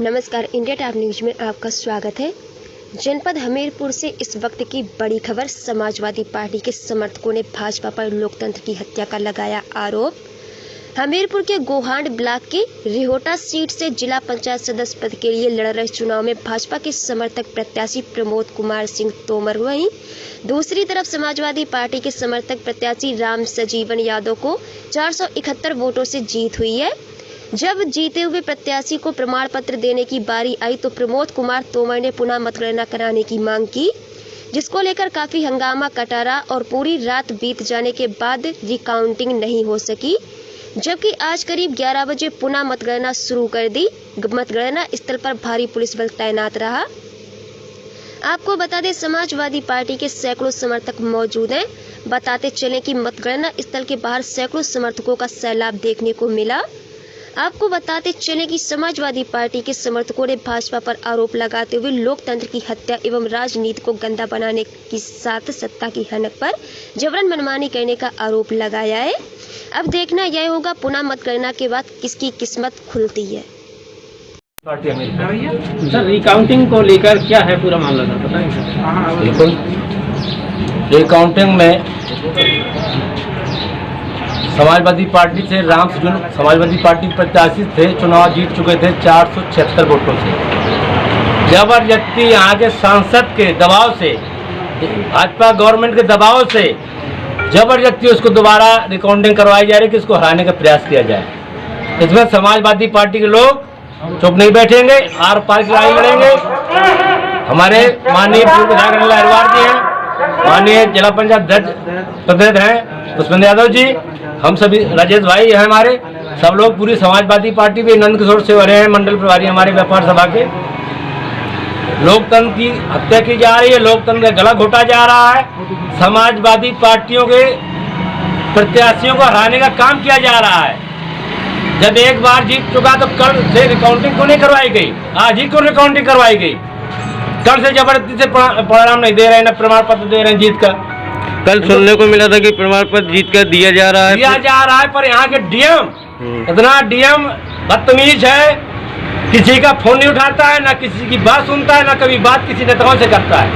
नमस्कार, India top news में आपका स्वागत है। जनपद हमीरपुर से इस वक्त की बड़ी खबर। समाजवादी पार्टी के समर्थकों ने भाजपा पर लोकतंत्र की हत्या का लगाया आरोप। हमीरपुर के गोहांड ब्लॉक के रिहोटा सीट से जिला पंचायत सदस्य पद के लिए लड़ रहे चुनाव में भाजपा के समर्थक प्रत्याशी प्रमोद कुमार सिंह तोमर, वहीं दूसरी तरफ समाजवादी पार्टी के समर्थक प्रत्याशी राम सजीवन यादव को 471 वोटों से जीत हुई है। जब जीते हुए प्रत्याशी को प्रमाण पत्र देने की बारी आई तो प्रमोद कुमार तोमर ने पुनः मतगणना कराने की मांग की, जिसको लेकर काफी हंगामा कटारा और पूरी रात बीत जाने के बाद रिकाउंटिंग नहीं हो सकी। जबकि आज करीब 11 बजे पुनः मतगणना शुरू कर दी। मतगणना स्थल पर भारी पुलिस बल तैनात रहा। आपको बता दें, समाजवादी पार्टी के सैकड़ों समर्थक मौजूद हैं। बताते चलें कि मतगणना स्थल के बाहर सैकड़ों समर्थकों का सैलाब देखने को मिला। आपको बताते चलें कि समाजवादी पार्टी के समर्थकों ने भाजपा पर आरोप लगाते हुए लोकतंत्र की हत्या एवं राजनीति को गंदा बनाने के साथ सत्ता की हनक पर जबरन मनमानी करने का आरोप लगाया है। अब देखना यह होगा पुनः मतगणना के बाद किसकी किस्मत खुलती है। सर, रिकाउंटिंग को लेकर क्या है पूरा मामला सर, बताएंगे सर? बिल्कुल। रिकाउंटिंग में समाजवादी पार्टी से राम सजीवन समाजवादी पार्टी के प्रत्याशी थे, चुनाव जीत चुके थे 476 वोटों से। जबरदस्ती यहाँ के सांसद के दबाव से, भाजपा गवर्नमेंट के दबाव से जबरदस्ती उसको दोबारा रिकाउंटिंग करवाई जा रही है कि इसको हराने का प्रयास किया जाए। इसमें समाजवादी पार्टी के लोग चुप नहीं बैठेंगे, आर पार की लड़ाई लड़ेंगे। हमारे माननीय पूर्व विधायक अनिल अहिरवार जी हैं, माननीय जिला पंचायत प्रतिनिधि हैं पुष्पेंद्र यादव जी, हम सभी राजेश भाई हैं, हमारे सब लोग पूरी समाजवादी पार्टी भी नंद किशोर से भरे हैं, मंडल प्रभारी हमारे व्यापार सभा के। लोकतंत्र की हत्या की जा रही है, लोकतंत्र का गला घोटा जा रहा है। समाजवादी पार्टियों के प्रत्याशियों को हराने का काम किया जा रहा है। जब एक बार जीत चुका तो कल से रिकाउंटिंग क्यों नहीं करवाई गई? आज ही क्यों रिकाउंटिंग करवाई गई? कल से जबरदस्ती से परिणाम नहीं दे रहे हैं, न प्रमाण पत्र दे रहे हैं जीत का। कल सुनने को मिला था कि प्रमाण पत्र जीत कर दिया जा रहा है, पर यहाँ के डीएम इतना डीएम बदतमीज है, किसी का फोन नहीं उठाता है, ना किसी की बात सुनता है, ना कभी बात किसी नेताओं से करता है।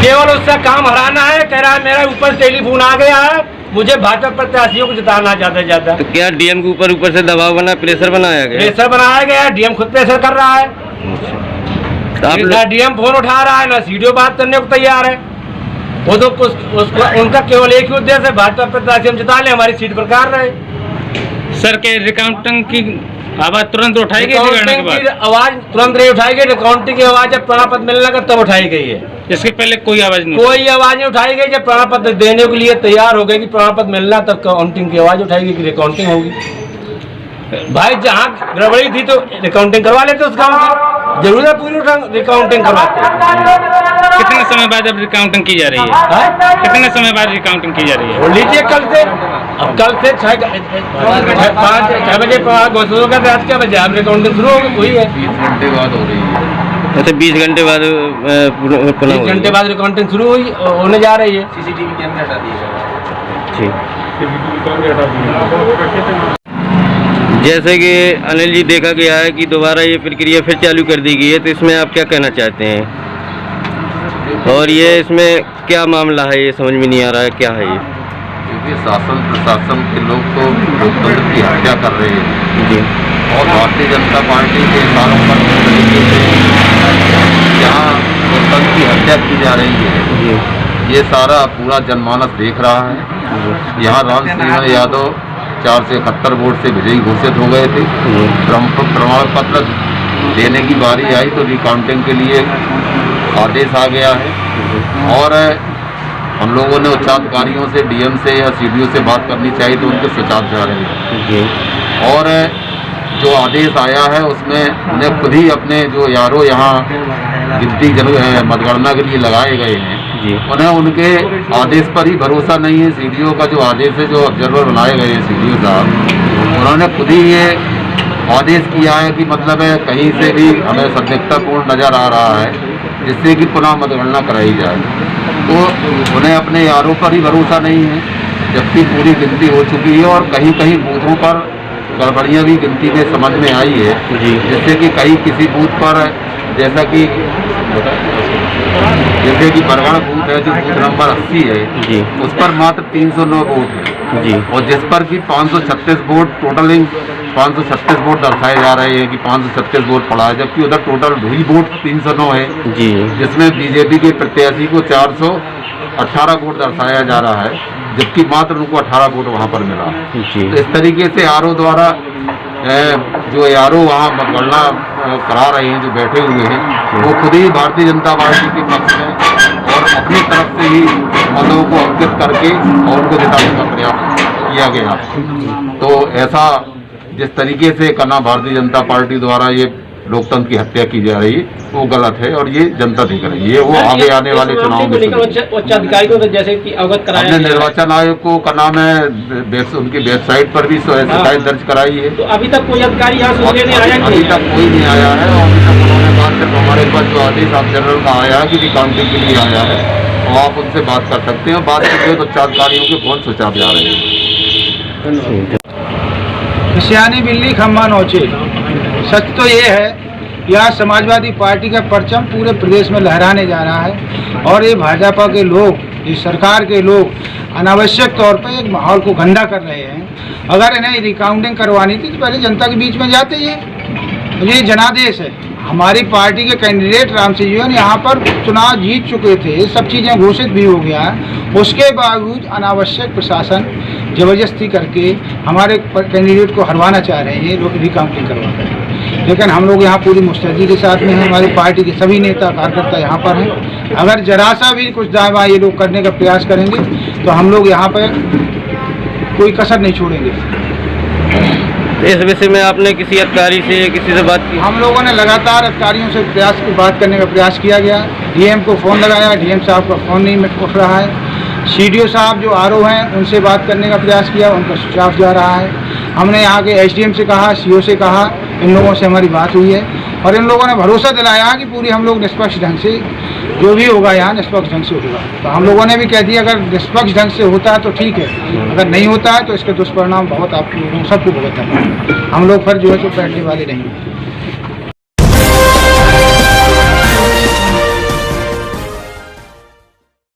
केवल उसका काम हराना है। कह रहा है मेरा ऊपर टेलीफोन आ गया है, मुझे भाजपा प्रत्याशियों को जिताना ज्यादा। तो क्या डीएम के ऊपर से दबाव बना, प्रेशर बनाया गया? डीएम खुद प्रेशर कर रहा है। ना डीएम फोन उठा रहा है, ना सीडीओ बात करने को तैयार है। वो तो उनका केवल एक ही उद्देश्य है, भाजपा प्रत्याशी हम जिता लें, हमारी सीट बरकरार रहे। सर, के रिकाउंटिंग की आवाज तुरंत उठाई गई? आवाज तुरंत नहीं उठाई गई। रिकाउंटिंग की आवाज जब प्रमाण पत्र मिलने लगा तब उठाई गई है। इसके पहले कोई आवाज नहीं उठाई गई। जब प्रमाण पत्र देने के लिए तैयार हो गए कि प्रमाण पत्र मिलना, तब काउंटिंग की आवाज उठाई गई कि रिकाउंटिंग होगी। भाई, जहाँ गड़बड़ी थी तो रिकाउंटिंग करवा लेते, उस गाँव की जरूरत है पूरी रिकाउंटिंग करवाते। कितने समय बाद अब रिकाउंटिंग की जा रही है? कितने समय बाद रिकाउंटिंग की जा रही है? बोल लीजिए कल से। अब कल से 6 बजे घोषणा होगा, रात क्या बजे अब रिकाउंटिंग शुरू हुई है। 20 घंटे बाद हो रही है। अच्छा, 20 घंटे बाद 20 घंटे बाद रिकाउंटिंग शुरू होने जा रही है। सीसीटीवी कैमरे हटा दिए। जैसे कि अनिल जी, देखा गया है कि दोबारा ये प्रक्रिया फिर चालू कर दी गई है, तो इसमें आप क्या कहना चाहते हैं? और ये इसमें क्या मामला है, ये समझ में नहीं आ रहा है, क्या है ये? क्योंकि शासन प्रशासन के लोग तो लोकतंत्र की हत्या कर रहे हैं जी, और भारतीय जनता पार्टी के इशारों पर तरीके से यहाँ लोकतंत्र की हत्या की जा रही है जी। ये सारा पूरा जनमानस देख रहा है। यहाँ राम सजीवन यादव 471 वोट से विजयी घोषित हो गए थे। प्रमाण पत्र देने की बारी आई तो रिकाउंटिंग के लिए आदेश आ गया है और हम लोगों ने उच्चाधिकारियों से, डीएम से या सीडीओ से बात करनी चाहिए तो उनके सुझाव जा रहे हैं। और जो आदेश आया है उसमें उन्हें खुद ही अपने जो यारों यहाँ गिनती मतगणना के लिए लगाए गए हैं, उन्हें उनके आदेश पर ही भरोसा नहीं है। सीडीओ का जो आदेश है, जो ऑब्जर्वर बनाए गए हैं सीडीओ साहब, उन्होंने खुद ही ये आदेश किया है कि मतलब है कहीं से भी हमें संदिग्धतापूर्ण नज़र आ रहा है जिससे कि पुनः मतगणना कराई जाए। तो उन्हें अपने यारों पर ही भरोसा नहीं है, जबकि पूरी गिनती हो चुकी है और कहीं कहीं बूथों पर गड़बड़ियाँ भी गिनती में समझ में आई है जी। जैसे कि कहीं किसी बूथ पर जैसा कि बरगढ़ बूथ है जो बूथ नंबर 80 है जी। उस पर मात्र 309 वोट है जी। और जिस पर कि 536 वोट टोटलिंग 536 वोट दर्शाए जा रहे हैं कि 536 वोट पड़ा है, जबकि उधर टोटल हुई वोट 309 है जी। जिसमें बीजेपी के प्रत्याशी को 418 वोट दर्शाया जा रहा है, जबकि मात्र उनको 18 वोट वहाँ पर मिला। जी। तो इस तरीके से आरओ द्वारा जो आरओ वहाँ गणना करा रहे हैं, जो बैठे हुए हैं, वो खुद ही भारतीय जनता पार्टी के पक्ष में और अपनी तरफ से ही मतों को अंकित करके और उनको जिताने का प्रयास किया गया। तो ऐसा जिस तरीके से करना भारतीय जनता पार्टी द्वारा ये लोकतंत्र की हत्या की जा रही है वो गलत है और ये जनता देख रही है। वो आगे आने वाले चुनाव में उच्च अधिकारी को जैसे कि अवगत कराया हमने निर्वाचन आयोग को का नाम है उनकी वेबसाइट पर भी शिकायत दर्ज कराई है। तो अभी तक कोई अधिकारी यहाँ सुनने नहीं आया? अभी तक कोई नहीं आया है और अभी तक उन्होंने बात सिर्फ हमारे पास जो आदेश आप जनरल का आया है कि रिकाउंटिंग के लिए आया है और आप उनसे बात कर सकते हैं। बात करते हैं तो उच्च अधिकारियों के फोन स्विच ऑफ जा रहे हैं। सियानी बिल्ली खम्मा नोचे। सच तो ये है यहाँ समाजवादी पार्टी का परचम पूरे प्रदेश में लहराने जा रहा है और ये भाजपा के लोग, ये सरकार के लोग अनावश्यक तौर पर एक माहौल को गंदा कर रहे हैं। अगर इन्हें रिकाउंटिंग करवानी थी तो पहले जनता के बीच में जाते ही। ये जनादेश है। हमारी पार्टी के कैंडिडेट राम सिंह यहाँ पर चुनाव जीत चुके थे, सब चीज़ें घोषित भी हो गया है, उसके बावजूद अनावश्यक प्रशासन जबरदस्ती करके हमारे कैंडिडेट को हरवाना चाह रहे हैं, लोग रिकाउंटिंग करवा कर। लेकिन हम लोग यहाँ पूरी मुस्तैदी के साथ में हैं, हमारी पार्टी के सभी नेता कार्यकर्ता यहाँ पर हैं। अगर जरा सा भी कुछ दावा ये लोग करने का प्रयास करेंगे तो हम लोग यहाँ पर कोई कसर नहीं छोड़ेंगे। इस विषय में आपने किसी अधिकारी से किसी से बात की? हम लोगों ने लगातार अधिकारियों से बात करने का प्रयास किया गया। डीएम को फ़ोन लगाया, डीएम साहब का फ़ोन नहीं उठ रहा है। सीडीओ साहब जो आरओ हैं उनसे बात करने का प्रयास किया, उनका स्विच ऑफ जा रहा है। हमने यहाँ के एसडीएम से कहा, सीओ से कहा, इन लोगों से हमारी बात हुई है और इन लोगों ने भरोसा दिलाया कि पूरी हम लोग निष्पक्ष ढंग से जो भी होगा यहाँ निष्पक्ष ढंग से होगा। तो हम लोगों ने भी कह दिया अगर निष्पक्ष ढंग से होता है तो ठीक है, अगर नहीं होता है तो इसके दुष्परिणाम बहुत आप लोगों सबको भुगतना है। हम लोग फिर जो है तो बैठने वाले नहीं हैं।